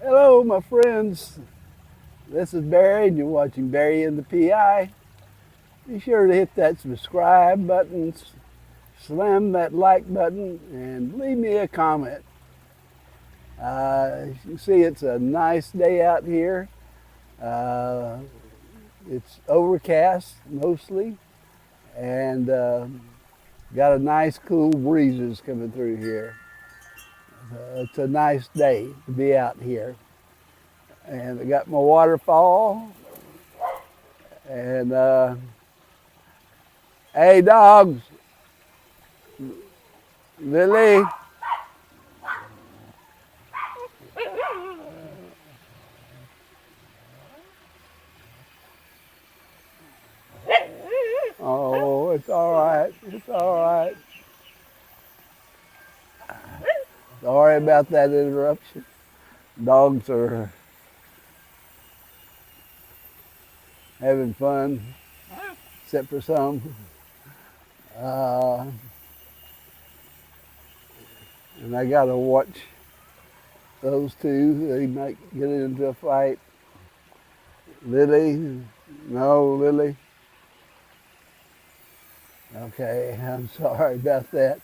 Hello, my friends. This is Barry, and you're watching Barry and the PI. Be sure to hit that subscribe button, slam that like button, and leave me a comment. As you can see, it's a nice day out here. Uh, it's overcast mostly, and got a nice cool breezes coming through here. It's a nice day to be out here. And I got my waterfall, and hey, dogs, Lily. Oh, it's all right. It's all right. Sorry about that interruption. Dogs are having fun, except for some. Uh, and I got to watch those two. They might get into a fight. Lily, no, Lily. Okay, I'm sorry about that.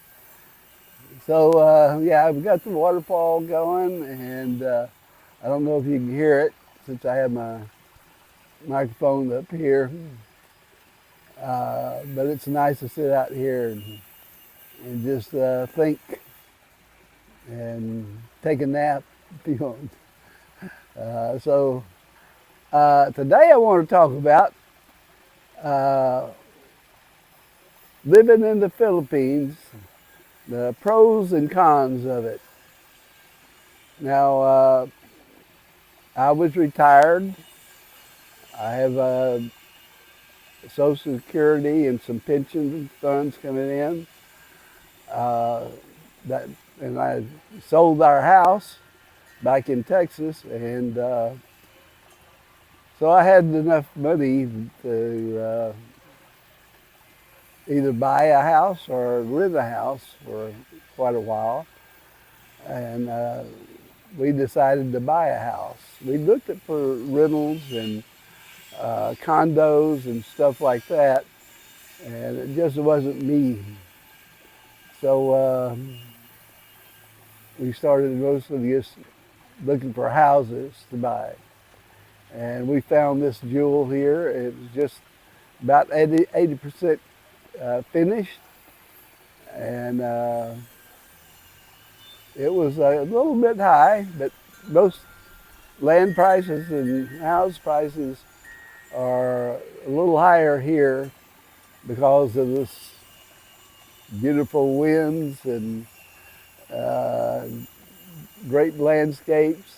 So, yeah, I've got the waterfall going, and I don't know if you can hear it since I have my microphone up here. But it's nice to sit out here and just think and take a nap if you want. Today I want to talk about uh, living in the Philippines, the pros and cons of it. Now, I was retired. I have Social Security and some pension funds coming in. Uh, that and I sold our house back in Texas, and so I had enough money to either buy a house or rent a house for quite a while, and we decided to buy a house. We looked at for rentals and condos and stuff like that, and it just wasn't me. So we started mostly just looking for houses to buy. And we found this jewel here. It was just about 80% finished. And it was a little bit high, but most land prices and house prices are a little higher here because of this beautiful winds and uh, great landscapes.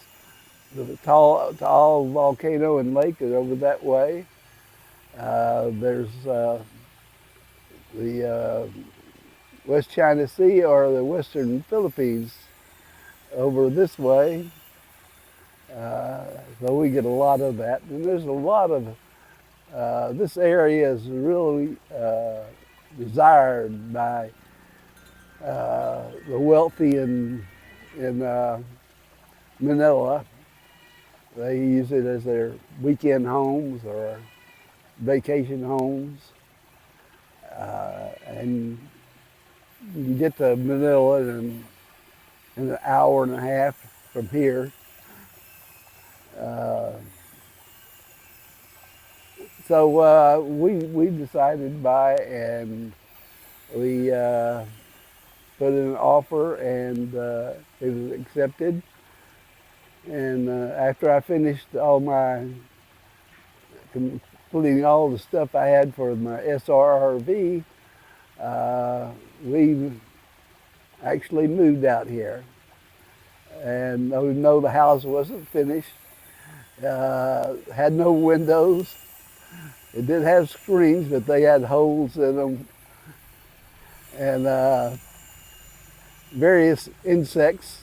The tall volcano and lake is over that way. There's the West China Sea or the Western Philippines over this way. So we get a lot of that. And there's a lot of, this area is really desired by the wealthy in Manila. They use it as their weekend homes or vacation homes. And you can get to Manila in an hour and a half from here. Uh, so we decided to buy, and we put in an offer, and it was accepted. And after I finished completing all the stuff I had for my SRRV, we actually moved out here. And even though the house wasn't finished, had no windows. It did have screens, but they had holes in them. And various insects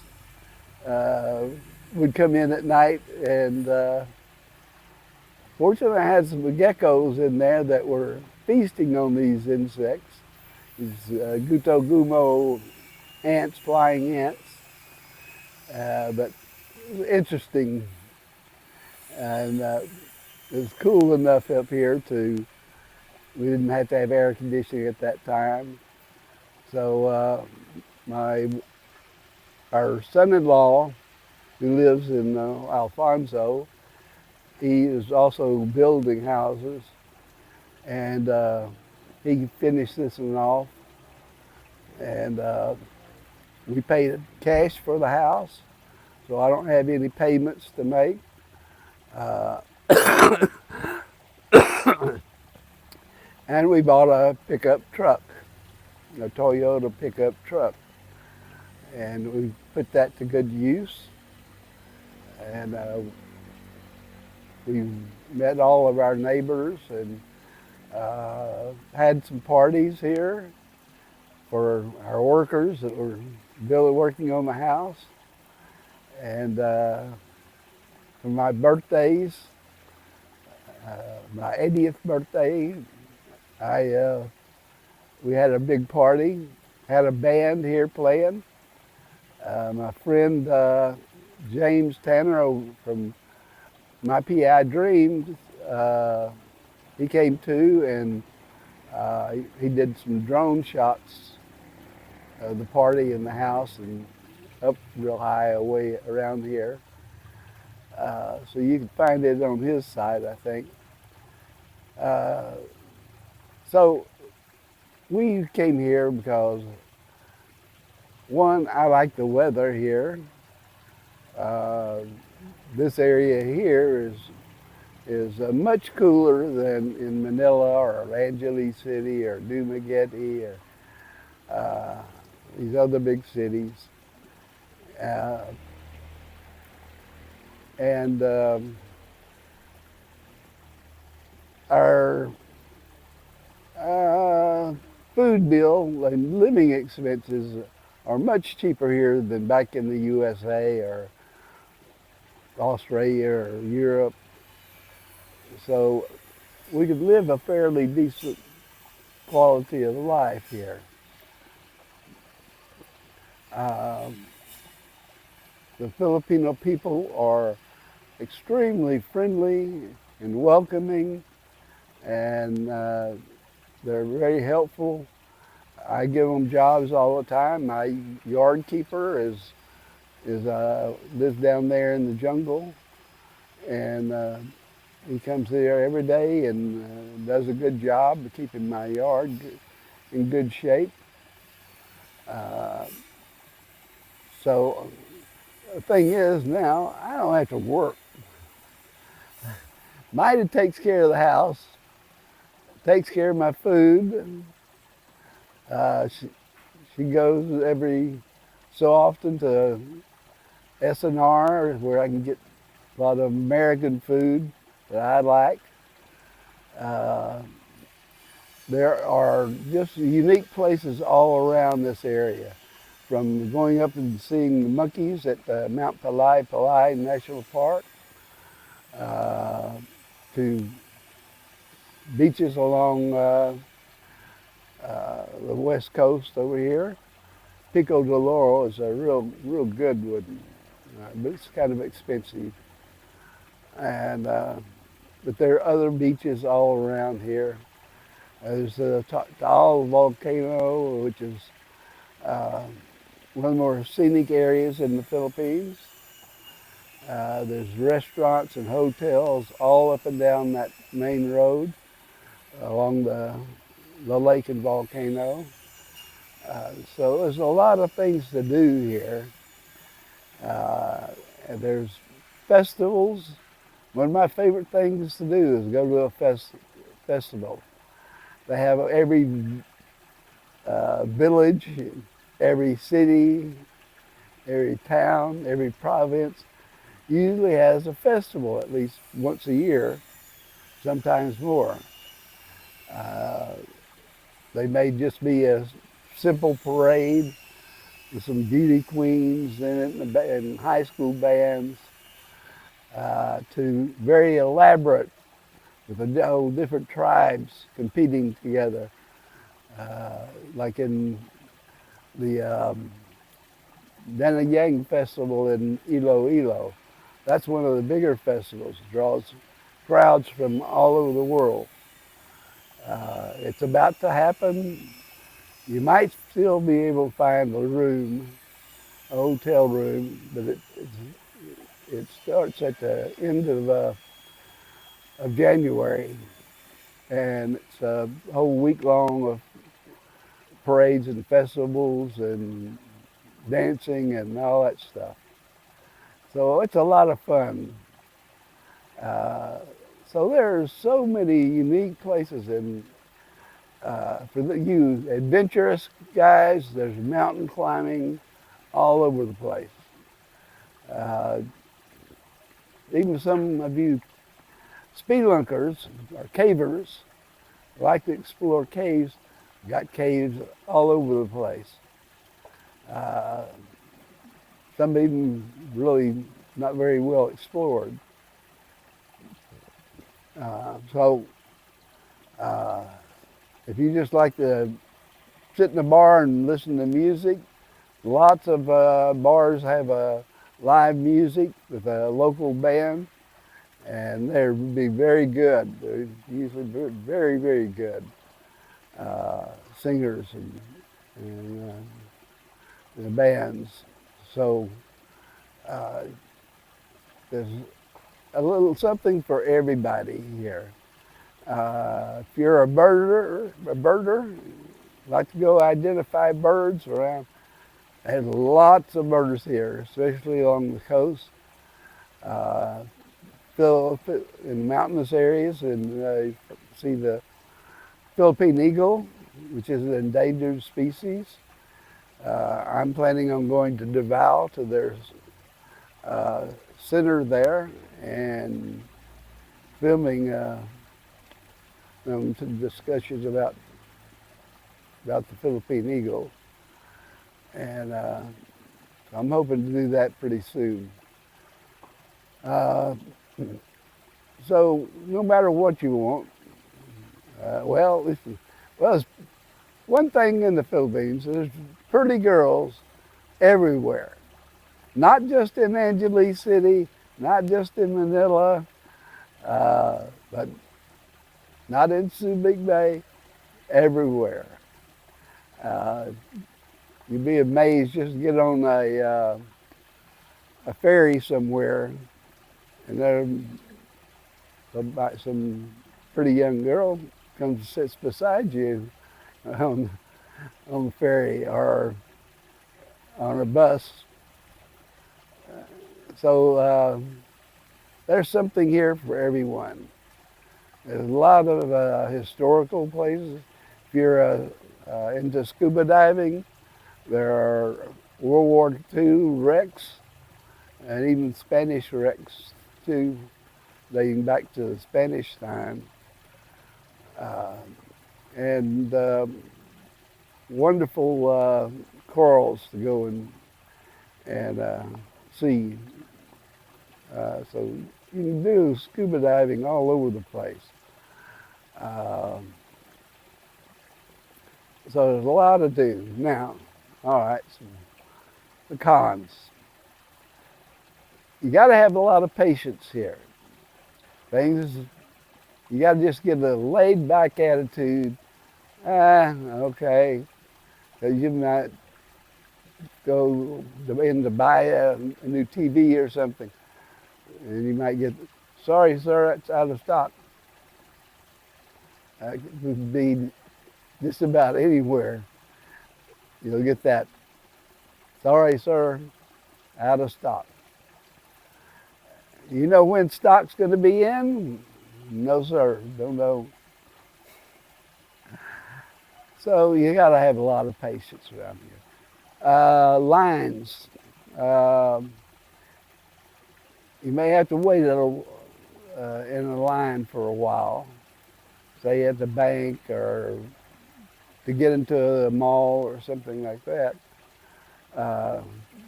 uh, would come in at night, and fortunately I had some geckos in there that were feasting on these insects, these guto gumo ants, flying ants. But interesting, and it was cool enough up here to, we didn't have to have air conditioning at that time. So my our son-in-law, who lives in Alfonso, he is also building houses, and he finished this one off, and we paid cash for the house, so I don't have any payments to make. Uh, and we bought a pickup truck, a Toyota pickup truck, and we put that to good use. And we met all of our neighbors and had some parties here for our workers that were working on the house. And for my birthdays, my 80th birthday, we had a big party, had a band here playing. My friend James Tanner from My PI Dreams, he came too, and he did some drone shots of the party in the house and up real high away around here. So you can find it on his side, I think. So we came here because, one, I like the weather here. This area here is much cooler than in Manila or Angeles City or Dumaguete or these other big cities. And our food bill and living expenses are much cheaper here than back in the USA or Australia or Europe. So we could live a fairly decent quality of life here. The Filipino people are extremely friendly and welcoming, and they're very helpful. I give them jobs all the time. My yard keeper lives down there in the jungle, and he comes there every day and does a good job of keeping my yard in good shape. So the thing is now, I don't have to work. Maida takes care of the house, takes care of my food. She goes every so often to S&R where I can get a lot of American food that I like. There are just unique places all around this area, from going up and seeing the monkeys at Mount Palai National Park, to beaches along the west coast over here. Pico de Oro is a real good one, but it's kind of expensive. And but there are other beaches all around here. There's the Taal volcano, which is one of the more scenic areas in the Philippines. There's restaurants and hotels all up and down that main road along the lake and volcano. So there's a lot of things to do here. And there's festivals. One of my favorite things to do is go to a festival. They have every village, every city, every town, every province usually has a festival at least once a year, sometimes more. They may just be a simple parade with some beauty queens in it and high school bands, to very elaborate with different tribes competing together, like in the Danayang Festival in Iloilo. That's one of the bigger festivals. It draws crowds from all over the world. It's about to happen. You might still be able to find a room, a hotel room, but it starts at the end of January, and it's a whole week long of parades and festivals and dancing and all that stuff. So it's a lot of fun. Uh, so there's so many unique places, and for you adventurous guys, there's mountain climbing all over the place. Uh, Even some of you speedunkers or cavers like to explore caves. Got caves all over the place. Uh, some even really not very well explored. So uh, if you just like to sit in a bar and listen to music, lots of bars have live music with a local band, and they're be very good. They're usually very, very good singers and bands. So uh, there's a little something for everybody here. If you're a birder, like to go identify birds around. There's lots of birders here, especially along the coast. Uh, in mountainous areas, and see the Philippine eagle, which is an endangered species. I'm planning on going to Davao to their center there and filming some discussions about the Philippine eagle, and I'm hoping to do that pretty soon. So no matter what you want, listen, well, one thing in the Philippines, there's pretty girls everywhere. Not just in Angeles City, not just in Manila, but not in Subic Bay, everywhere. You'd be amazed, just get on a ferry somewhere, and there some pretty young girl comes and sits beside you on the ferry or on a bus. So there's something here for everyone. There's a lot of historical places. If you're into scuba diving, there are World War II wrecks and even Spanish wrecks too, dating back to the Spanish time. And wonderful corals to go and see. So you can do scuba diving all over the place. So there's a lot to do. Now, all right, so the cons. You got to have a lot of patience here. You got to just get a laid back attitude. Okay. Because you might go in to buy a new TV or something, and you might get, sorry, sir, it's out of stock. It would be just about anywhere. You'll get that, sorry, sir, out of stock. You know when stock's going to be in? No, sir, don't know. So you got to have a lot of patience around here. Lines. You may have to wait in a line for a while, say at the bank or to get into a mall or something like that.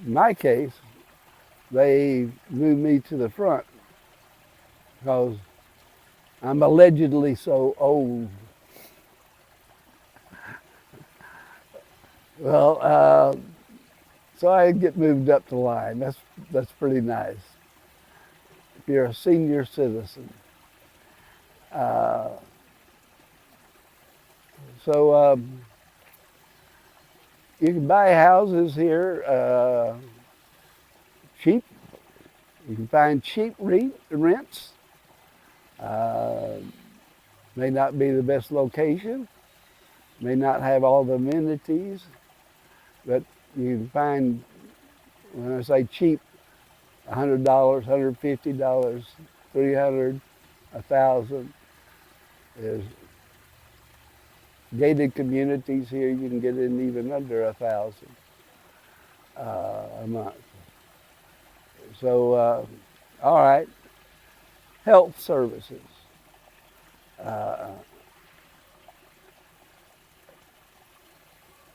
In my case, they moved me to the front because I'm allegedly so old. Well, So I get moved up the line. That's pretty nice. If you're a senior citizen. Uh, so you can buy houses here cheap. You can find cheap rents. Uh, may not be the best location, may not have all the amenities, but you can find, when I say cheap, $100, $150, $300, $1,000. There's gated communities here. You can get in even under $1,000 a month. So, all right, health services.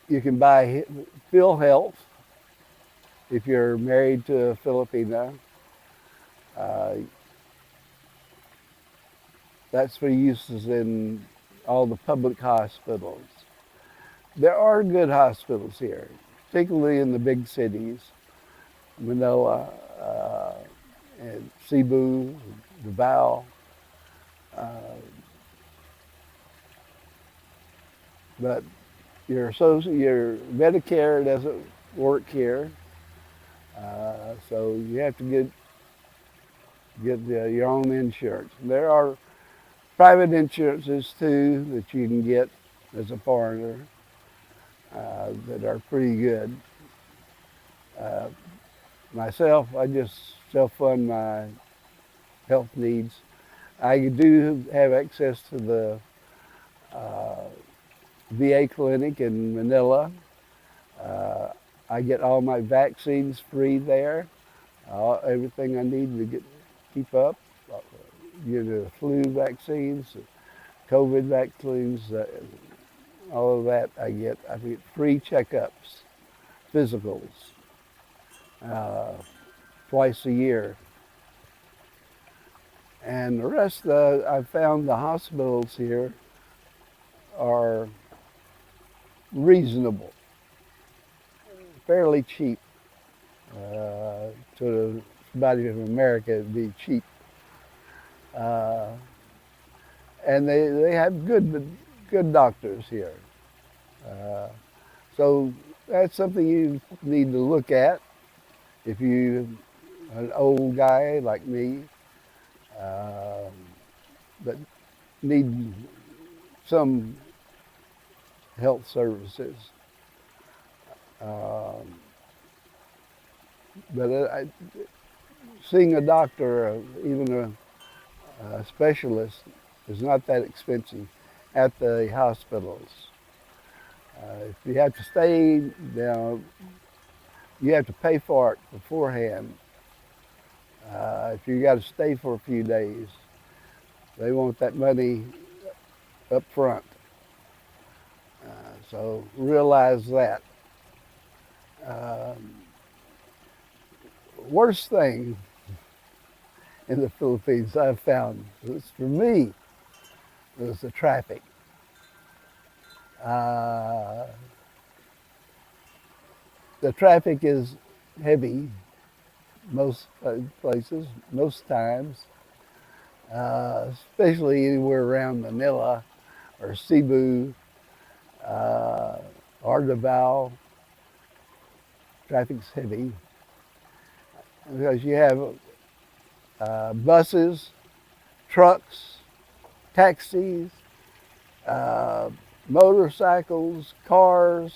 You can buy PhilHealth if you're married to a Filipina. Uh, that's for uses in all the public hospitals. There are good hospitals here, particularly in the big cities, Manila, and Cebu, Davao. But your Medicare doesn't work here, so you have to get your own insurance. There are private insurances too that you can get as a foreigner that are pretty good. Uh, Myself, I just self-fund my health needs. I do have access to the VA clinic in Manila. I get all my vaccines free there. Everything I need to keep up. The flu vaccines, COVID vaccines, all of that I get. I get free checkups, physicals, twice a year. And the rest, I found the hospitals here are reasonable, fairly cheap. To somebody from America, it'd be cheap. And they have good doctors here. So that's something you need to look at if you're an old guy like me that need some health services. But seeing a doctor, even a specialist, is not that expensive at the hospitals. If you have to stay down, you have to pay for it beforehand. If you got to stay for a few days, they want that money up front. So realize that. Worst thing in the Philippines I've found, was, for me, was the traffic. The traffic is heavy most places, most times, especially anywhere around Manila or Cebu or Davao. Traffic's heavy because you have buses, trucks, taxis, motorcycles, cars,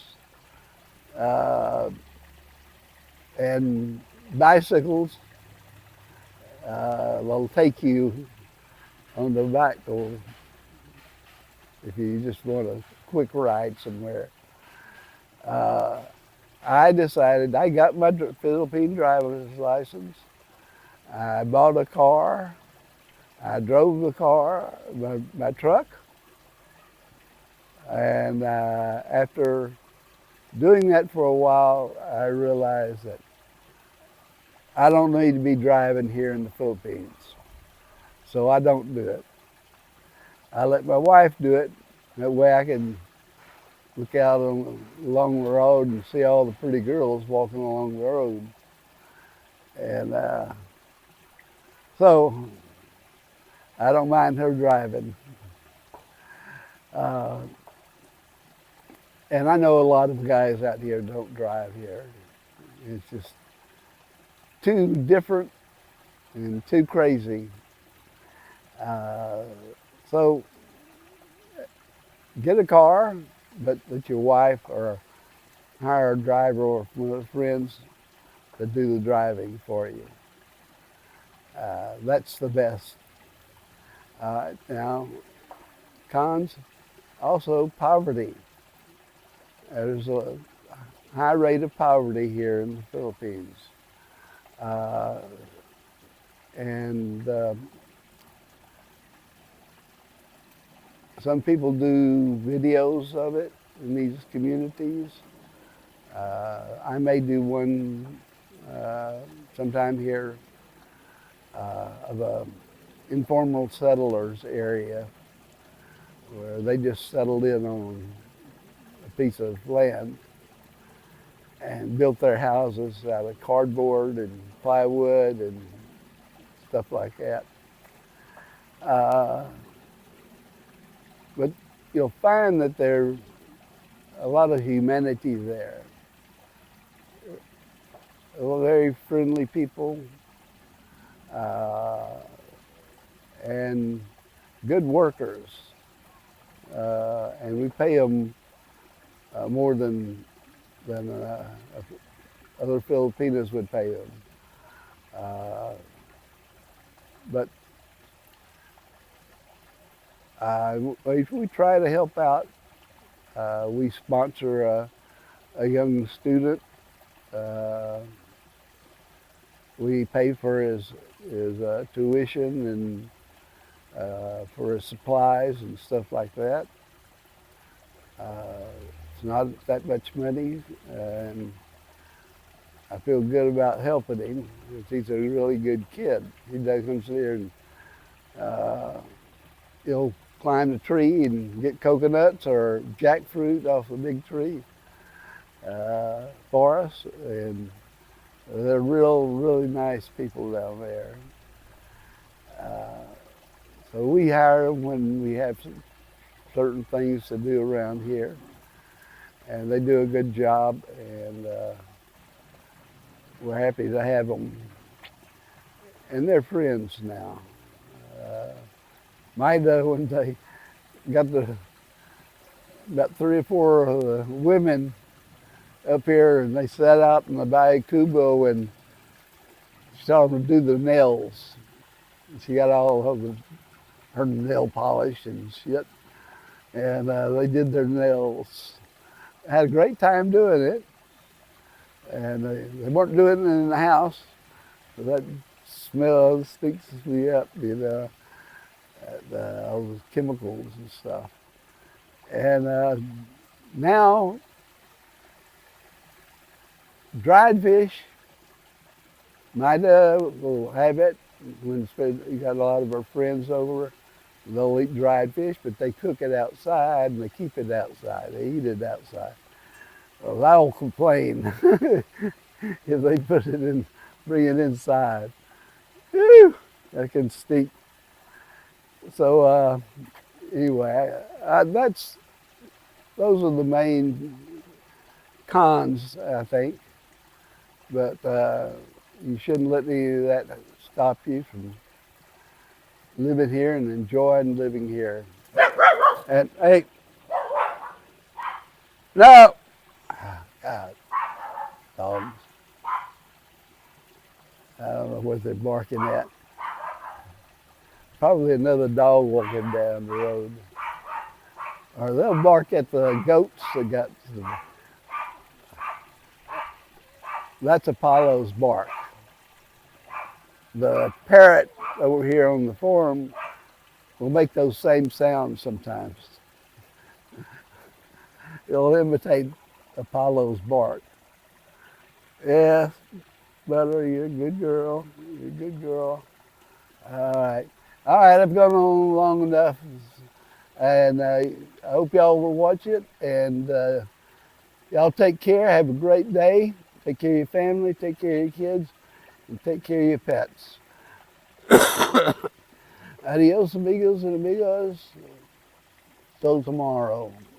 and bicycles. They'll take you on the bike if you just want a quick ride somewhere. I decided, I got my Philippine driver's license. I bought a car. I drove the car, my truck. And after doing that for a while, I realized that I don't need to be driving here in the Philippines. So I don't do it. I let my wife do it. That way I can look out along the road and see all the pretty girls walking along the road. And so I don't mind her driving. Uh, and I know a lot of guys out here don't drive here. It's just too different and too crazy. Uh, so get a car, but let your wife or hire a driver or one of the friends to do the driving for you. That's the best. Now, cons, also poverty. There's a high rate of poverty here in the Philippines. Uh, and some people do videos of it in these communities. I may do one sometime here of a informal settlers area where they just settled in on a piece of land and built their houses out of cardboard and plywood and stuff like that. But you'll find that there's a lot of humanity there. Very friendly people and good workers. And we pay them more than other Filipinos would pay them. But we try to help out. We sponsor a young student. We pay for his tuition and for his supplies and stuff like that. It's not that much money, and I feel good about helping him because he's a really good kid. He doesn't sit there and he'll climb the tree and get coconuts or jackfruit off a big tree for us, and they're really nice people down there. So we hire them when we have some certain things to do around here, and they do a good job, and we're happy to have them. And they're friends now. When they got about 3 or 4 of the women up here, and they sat out in the Bay Kubo and started to do the nails. She got all of her nail polish and shit, and they did their nails. Had a great time doing it, and they weren't doing it in the house. So that smell stinks me up, you know, all the chemicals and stuff. And now, dried fish, Maida will have it when you got a lot of our friends over. They'll eat dried fish, but they cook it outside and they keep it outside. They eat it outside. Well, I'll complain if they bring it inside. Whew, that can stink. So anyway, those are the main cons, I think. But you shouldn't let any of that stop you from living here and enjoying living here. And hey, no, God, dogs. I don't know what they're barking at. Probably another dog walking down the road. Or they'll bark at the goats that got that's Apollo's bark. The parrot over here on the farm will make those same sounds sometimes. It'll imitate Apollo's bark. Yeah, Butter, you're a good girl. You're a good girl. All right. All right, I've gone on long enough. And I hope y'all will watch it. And y'all take care. Have a great day. Take care of your family. Take care of your kids. And take care of your pets. Adios, amigos and amigos. Till tomorrow.